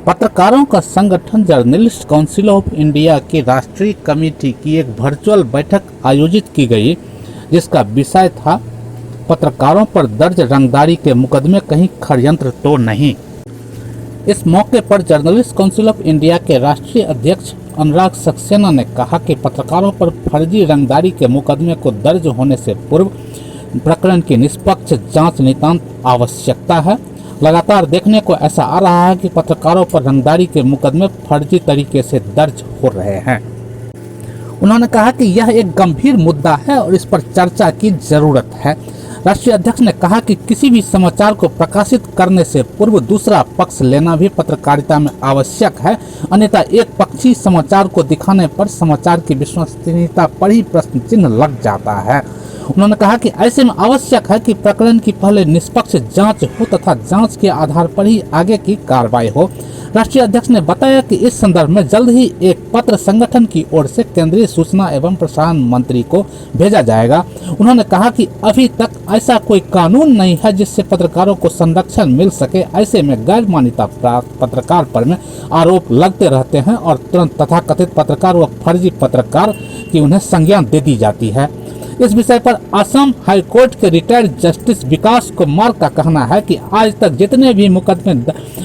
पत्रकारों का संगठन जर्नलिस्ट काउंसिल ऑफ इंडिया की राष्ट्रीय कमेटी की एक वर्चुअल बैठक आयोजित की गई, जिसका विषय था पत्रकारों पर दर्ज रंगदारी के मुकदमे कहीं षड्यंत्र तो नहीं। इस मौके पर जर्नलिस्ट काउंसिल ऑफ इंडिया के राष्ट्रीय अध्यक्ष अनुराग सक्सेना ने कहा कि पत्रकारों पर फर्जी रंगदारी के मुकदमे को दर्ज होने से पूर्व प्रकरण की निष्पक्ष जांच नितांत आवश्यकता है। लगातार देखने को ऐसा आ रहा है कि पत्रकारों पर रंगदारी के मुकदमे फर्जी तरीके से दर्ज हो रहे हैं। उन्होंने कहा कि यह एक गंभीर मुद्दा है और इस पर चर्चा की जरूरत है। राष्ट्रीय अध्यक्ष ने कहा कि किसी भी समाचार को प्रकाशित करने से पूर्व दूसरा पक्ष लेना भी पत्रकारिता में आवश्यक है, अन्यथा एक पक्षी समाचार को दिखाने पर समाचार की विश्वसनीयता पर ही प्रश्न चिन्ह लग जाता है। उन्होंने कहा कि ऐसे में आवश्यक है कि प्रकरण की पहले निष्पक्ष जांच हो तथा जांच के आधार पर ही आगे की कार्रवाई हो। राष्ट्रीय अध्यक्ष ने बताया कि इस संदर्भ में जल्द ही एक पत्र संगठन की ओर से केंद्रीय सूचना एवं प्रसारण मंत्री को भेजा जाएगा। उन्होंने कहा कि अभी तक ऐसा कोई कानून नहीं है जिससे पत्रकारों को संरक्षण मिल सके। ऐसे में गैर मान्यता प्राप्त पत्रकार पर में आरोप लगते रहते हैं और तुरंत तथाकथित पत्रकार व फर्जी पत्रकार की उन्हें संज्ञा दे दी जाती है। इस विषय पर असम हाई कोर्ट के रिटायर्ड जस्टिस विकास कुमार का कहना है कि आज तक जितने भी मुकदमे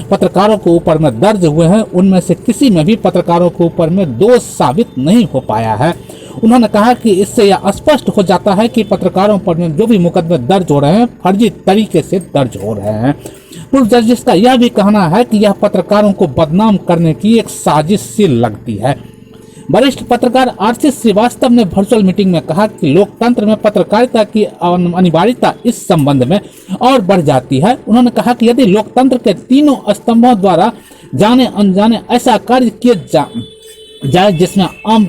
पत्रकारों के ऊपर में दर्ज हुए हैं, उनमें से किसी में भी पत्रकारों के ऊपर में दोष साबित नहीं हो पाया है। उन्होंने कहा कि इससे यह स्पष्ट हो जाता है कि पत्रकारों पर में जो भी मुकदमे दर्ज हो रहे हैं, फर्जी तरीके से दर्ज हो रहे हैं। पूर्व जस्टिस का यह भी कहना है कि यह पत्रकारों को बदनाम करने की एक साजिश सी लगती है। वरिष्ठ पत्रकार आरसी श्रीवास्तव ने वर्चुअल मीटिंग में कहा कि लोकतंत्र में पत्रकारिता की अनिवार्यता इस संबंध में और बढ़ जाती है। उन्होंने कहा कि यदि लोकतंत्र के तीनों स्तंभों द्वारा जाने अनजाने ऐसा कार्य किया जाए जिसमें आम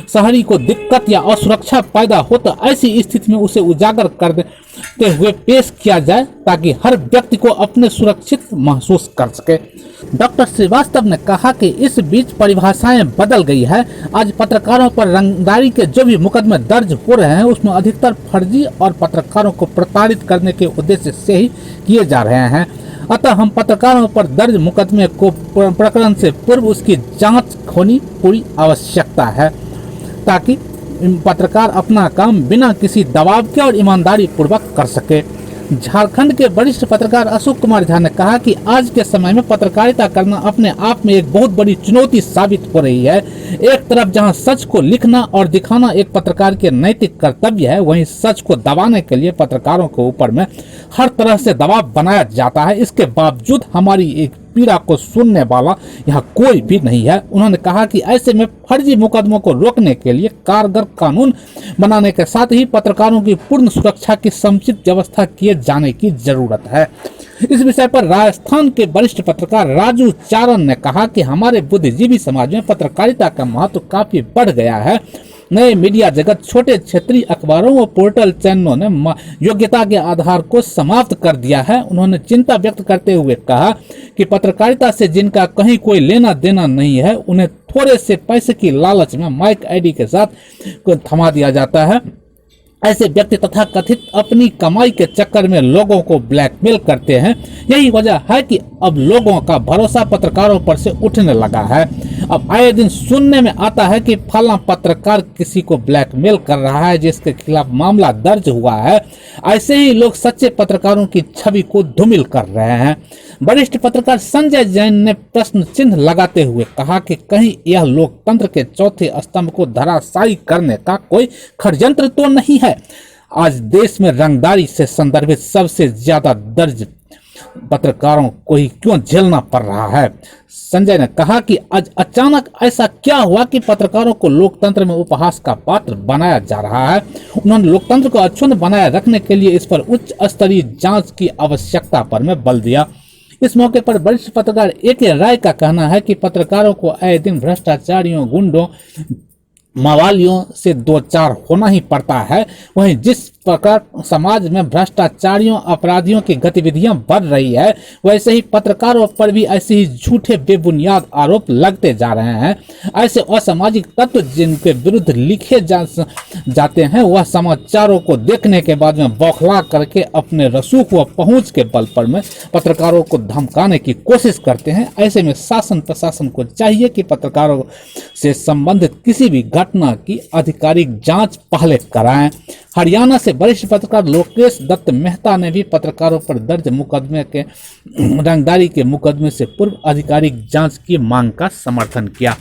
शहरी को दिक्कत या असुरक्षा पैदा हो, तो ऐसी स्थिति में उसे उजागर करते हुए पेश किया जाए ताकि हर व्यक्ति को अपने सुरक्षित महसूस कर सके। डॉक्टर श्रीवास्तव ने कहा कि इस बीच परिभाषाएं बदल गई है। आज पत्रकारों पर रंगदारी के जो भी मुकदमे दर्ज हो रहे हैं, उसमें अधिकतर फर्जी और पत्रकारों को प्रताड़ित करने के उद्देश्य से ही किए जा रहे हैं। अतः हम पत्रकारों पर दर्ज मुकदमे को प्रकरण से पूर्व उसकी जांच होनी पूरी आवश्यकता है, ताकि पत्रकार अपना काम बिना किसी दबाव के और ईमानदारी पूर्वक कर सके। झारखंड के वरिष्ठ पत्रकार अशोक कुमार झा ने कहा कि आज के समय में पत्रकारिता करना अपने आप में एक बहुत बड़ी चुनौती साबित हो रही है। एक तरफ जहां सच को लिखना और दिखाना एक पत्रकार के नैतिक कर्तव्य है, वहीं सच को दबाने के लिए पत्रकारों के ऊपर में हर तरह से दबाव बनाया जाता है। इसके बावजूद हमारी एक पीड़ा को सुनने वाला यहाँ कोई भी नहीं है। उन्होंने कहा कि ऐसे में फर्जी मुकदमों को रोकने के लिए कारगर कानून बनाने के साथ ही पत्रकारों की पूर्ण सुरक्षा की समुचित व्यवस्था किए जाने की जरूरत है। इस विषय पर राजस्थान के वरिष्ठ पत्रकार राजू चारण ने कहा कि हमारे बुद्धिजीवी समाज में पत्रकारिता का महत्व काफी बढ़ गया है। नए मीडिया जगत, छोटे क्षेत्रीय अखबारों व पोर्टल चैनलों ने योग्यता के आधार को समाप्त कर दिया है। उन्होंने चिंता व्यक्त करते हुए कहा कि पत्रकारिता से जिनका कहीं कोई लेना देना नहीं है, उन्हें थोड़े से पैसे की लालच में माइक आईडी के साथ थमा दिया जाता है। ऐसे व्यक्ति तथा कथित अपनी कमाई के चक्कर में लोगों को ब्लैकमेल करते हैं। यही वजह है कि अब लोगों का भरोसा पत्रकारों पर से उठने लगा है। अब आए दिन सुनने में आता है कि फला पत्रकार किसी को ब्लैकमेल कर रहा है, जिसके खिलाफ मामला दर्ज हुआ है। ऐसे ही लोग सच्चे पत्रकारों की छवि को धूमिल कर रहे हैं। वरिष्ठ पत्रकार संजय जैन ने प्रश्न चिन्ह लगाते हुए कहा कि कहीं यह लोकतंत्र के चौथे स्तंभ को धराशायी करने का कोई षड्यंत्र तो नहीं है। आज देश में रंगदारी से संदर्भित सबसे ज्यादा दर्ज पत्रकारों को ही क्यों झेलना पड़ रहा है। संजय ने कहा कि आज अचानक ऐसा क्या हुआ कि पत्रकारों को लोकतंत्र में उपहास का पात्र बनाया जा रहा है। उन्होंने लोकतंत्र को अक्षुण्ण बनाए रखने के लिए इस पर उच्च स्तरीय जांच की आवश्यकता पर में बल दिया। इस मौके पर वरिष्ठ पत्रकार ए.के. राय का कहना है कि पत्रकारों को आए दिन भ्रष्टाचारियों, गुंडों, मवालियों से दो चार होना ही पड़ता है। वहीं जिस प्रकार समाज में भ्रष्टाचारियों अपराधियों की गतिविधियां बढ़ रही है, वैसे ही पत्रकारों पर भी ऐसे ही झूठे बेबुनियाद आरोप लगते जा रहे हैं। ऐसे असामाजिक तत्व जिनके विरुद्ध लिखे जाते हैं वह समाचारों को देखने के बाद में बौखला करके अपने रसूख व पहुंच के बल पर में पत्रकारों को धमकाने की कोशिश करते हैं। ऐसे में शासन प्रशासन को चाहिए कि पत्रकारों से संबंधित किसी भी घटना की आधिकारिक जांच पहले कराएं। हरियाणा से वरिष्ठ पत्रकार लोकेश दत्त मेहता ने भी पत्रकारों पर दर्ज मुकदमे के रंगदारी के मुकदमे से पूर्व आधिकारिक जांच की मांग का समर्थन किया।